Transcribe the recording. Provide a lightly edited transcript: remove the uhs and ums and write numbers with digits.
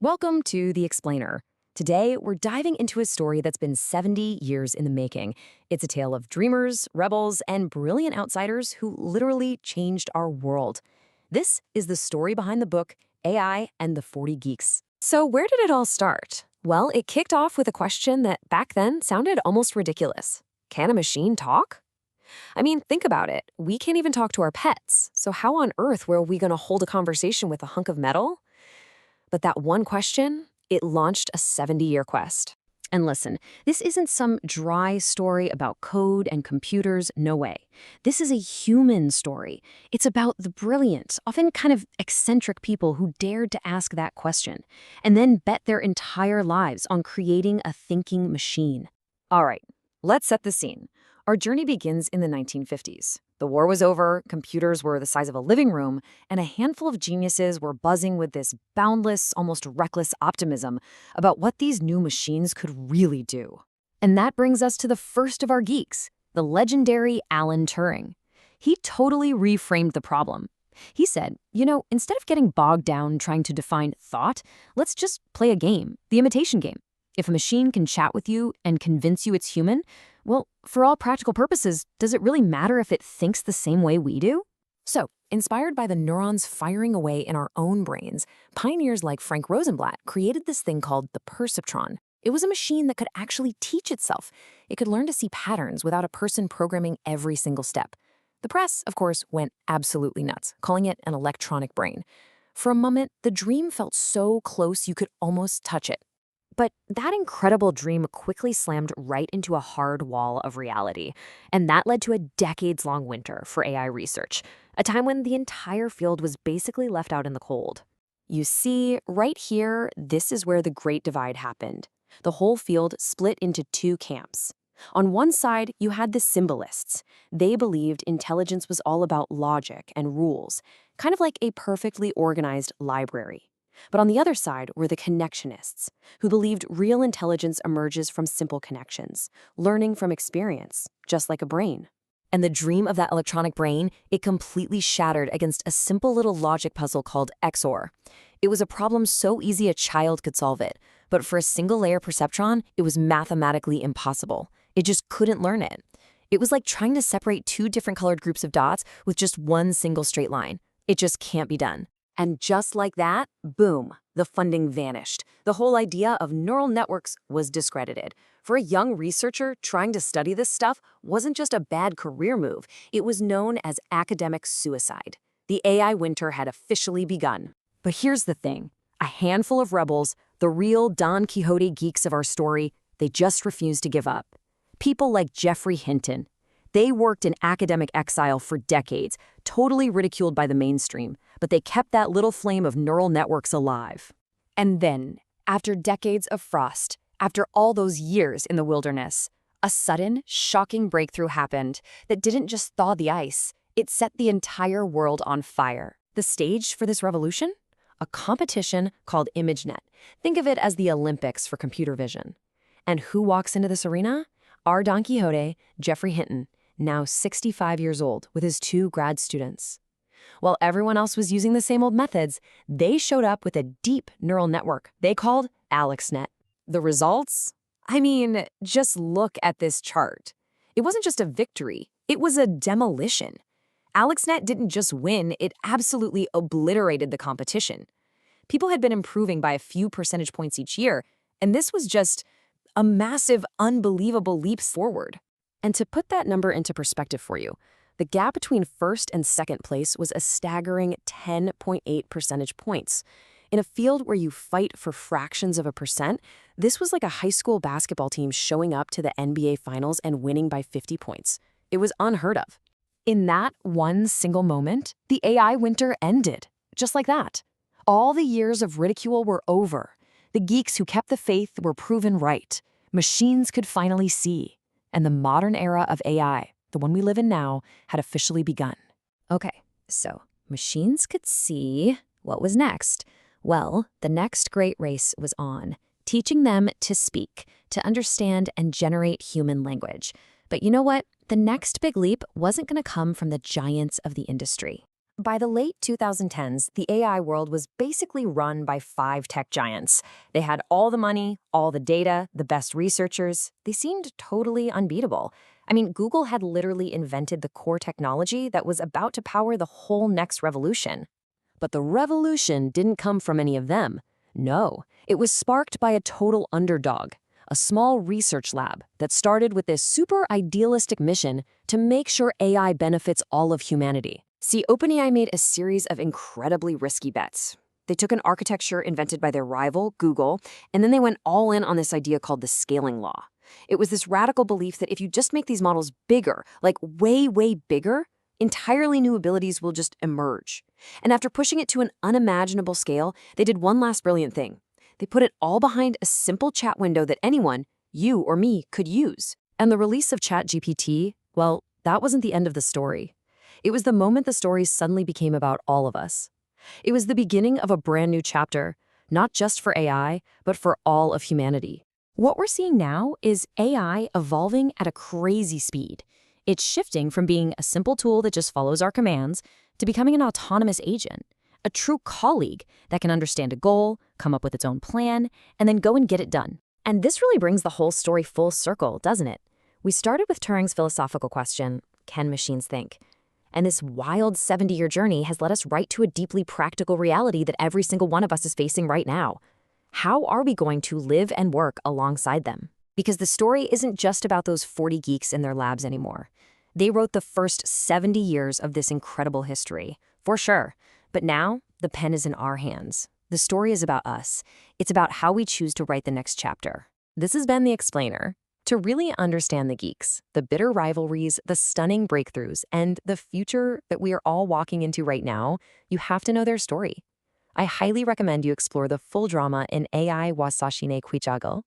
Welcome to The Explainer. Today, we're diving into a story that's been 70 years in the making. It's a tale of dreamers, rebels, and brilliant outsiders who literally changed our world. This is the story behind the book, AI and the 40 Geeks. So where did it all start? Well, it kicked off with a question that back then sounded almost ridiculous. Can a machine talk? I mean, think about it. We can't even talk to our pets. So how on earth were we going to hold a conversation with a hunk of metal? But that one question, it launched a 70-year quest. And listen, this isn't some dry story about code and computers, no way. This is a human story. It's about the brilliant, often kind of eccentric people who dared to ask that question, and then bet their entire lives on creating a thinking machine. All right, let's set the scene. Our journey begins in the 1950s. The war was over, computers were the size of a living room, and a handful of geniuses were buzzing with this boundless, almost reckless optimism about what these new machines could really do. And that brings us to the first of our geeks, the legendary Alan Turing. He totally reframed the problem. He said, instead of getting bogged down trying to define thought, let's just play a game, the imitation game. If a machine can chat with you and convince you it's human, well, for all practical purposes, does it really matter if it thinks the same way we do? So, inspired by the neurons firing away in our own brains, pioneers like Frank Rosenblatt created this thing called the perceptron. It was a machine that could actually teach itself. It could learn to see patterns without a person programming every single step. The press, of course, went absolutely nuts, calling it an electronic brain. For a moment, the dream felt so close you could almost touch it. But that incredible dream quickly slammed right into a hard wall of reality, and that led to a decades-long winter for AI research, a time when the entire field was basically left out in the cold. You see, right here, this is where the Great Divide happened. The whole field split into two camps. On one side, you had the symbolists. They believed intelligence was all about logic and rules, kind of like a perfectly organized library. But on the other side were the connectionists, who believed real intelligence emerges from simple connections, learning from experience, just like a brain. And the dream of that electronic brain, it completely shattered against a simple little logic puzzle called XOR. It was a problem so easy a child could solve it, but for a single-layer perceptron, it was mathematically impossible. It just couldn't learn it. It was like trying to separate two different colored groups of dots with just one single straight line. It just can't be done. And just like that, boom, the funding vanished. The whole idea of neural networks was discredited. For a young researcher, trying to study this stuff wasn't just a bad career move. It was known as academic suicide. The AI winter had officially begun. But here's the thing. A handful of rebels, the real Don Quixote geeks of our story, they just refused to give up. People like Geoffrey Hinton. They worked in academic exile for decades, totally ridiculed by the mainstream, but they kept that little flame of neural networks alive. And then, after decades of frost, after all those years in the wilderness, a sudden, shocking breakthrough happened that didn't just thaw the ice, it set the entire world on fire. The stage for this revolution? A competition called ImageNet. Think of it as the Olympics for computer vision. And who walks into this arena? Our Don Quixote, Geoffrey Hinton, now 65 years old, with his two grad students. While everyone else was using the same old methods, they showed up with a deep neural network they called AlexNet. The results? I mean, just look at this chart. It wasn't just a victory, it was a demolition. AlexNet didn't just win, it absolutely obliterated the competition. People had been improving by a few percentage points each year, and this was just a massive, unbelievable leap forward. And to put that number into perspective for you, the gap between first and second place was a staggering 10.8 percentage points. In a field where you fight for fractions of a percent, this was like a high school basketball team showing up to the NBA Finals and winning by 50 points. It was unheard of. In that one single moment, the AI winter ended, just like that. All the years of ridicule were over. The geeks who kept the faith were proven right. Machines could finally see. And the modern era of AI, the one we live in now, had officially begun. Okay, so machines could see. What was next? Well, the next great race was on, teaching them to speak, to understand and generate human language. But you know what? The next big leap wasn't going to come from the giants of the industry. By the late 2010s, the AI world was basically run by 5 tech giants. They had all the money, all the data, the best researchers. They seemed totally unbeatable. I mean, Google had literally invented the core technology that was about to power the whole next revolution. But the revolution didn't come from any of them. No, it was sparked by a total underdog, a small research lab that started with this super idealistic mission to make sure AI benefits all of humanity. See, OpenAI made a series of incredibly risky bets. They took an architecture invented by their rival, Google, and then they went all in on this idea called the scaling law. It was this radical belief that if you just make these models bigger, like way, way bigger, entirely new abilities will just emerge. And after pushing it to an unimaginable scale, they did one last brilliant thing. They put it all behind a simple chat window that anyone, you or me, could use. And the release of ChatGPT, well, that wasn't the end of the story. It was the moment the story suddenly became about all of us. It was the beginning of a brand new chapter, not just for AI, but for all of humanity. What we're seeing now is AI evolving at a crazy speed. It's shifting from being a simple tool that just follows our commands to becoming an autonomous agent, a true colleague that can understand a goal, come up with its own plan, and then go and get it done. And this really brings the whole story full circle, doesn't it? We started with Turing's philosophical question, can machines think? And this wild 70-year journey has led us right to a deeply practical reality that every single one of us is facing right now. How are we going to live and work alongside them? Because the story isn't just about those 40 geeks in their labs anymore. They wrote the first 70 years of this incredible history, for sure. But now, the pen is in our hands. The story is about us. It's about how we choose to write the next chapter. This has been The Explainer. To really understand the geeks, the bitter rivalries, the stunning breakthroughs, and the future that we are all walking into right now, you have to know their story. I highly recommend you explore the full drama in Aiwa 40인의 괴짜들.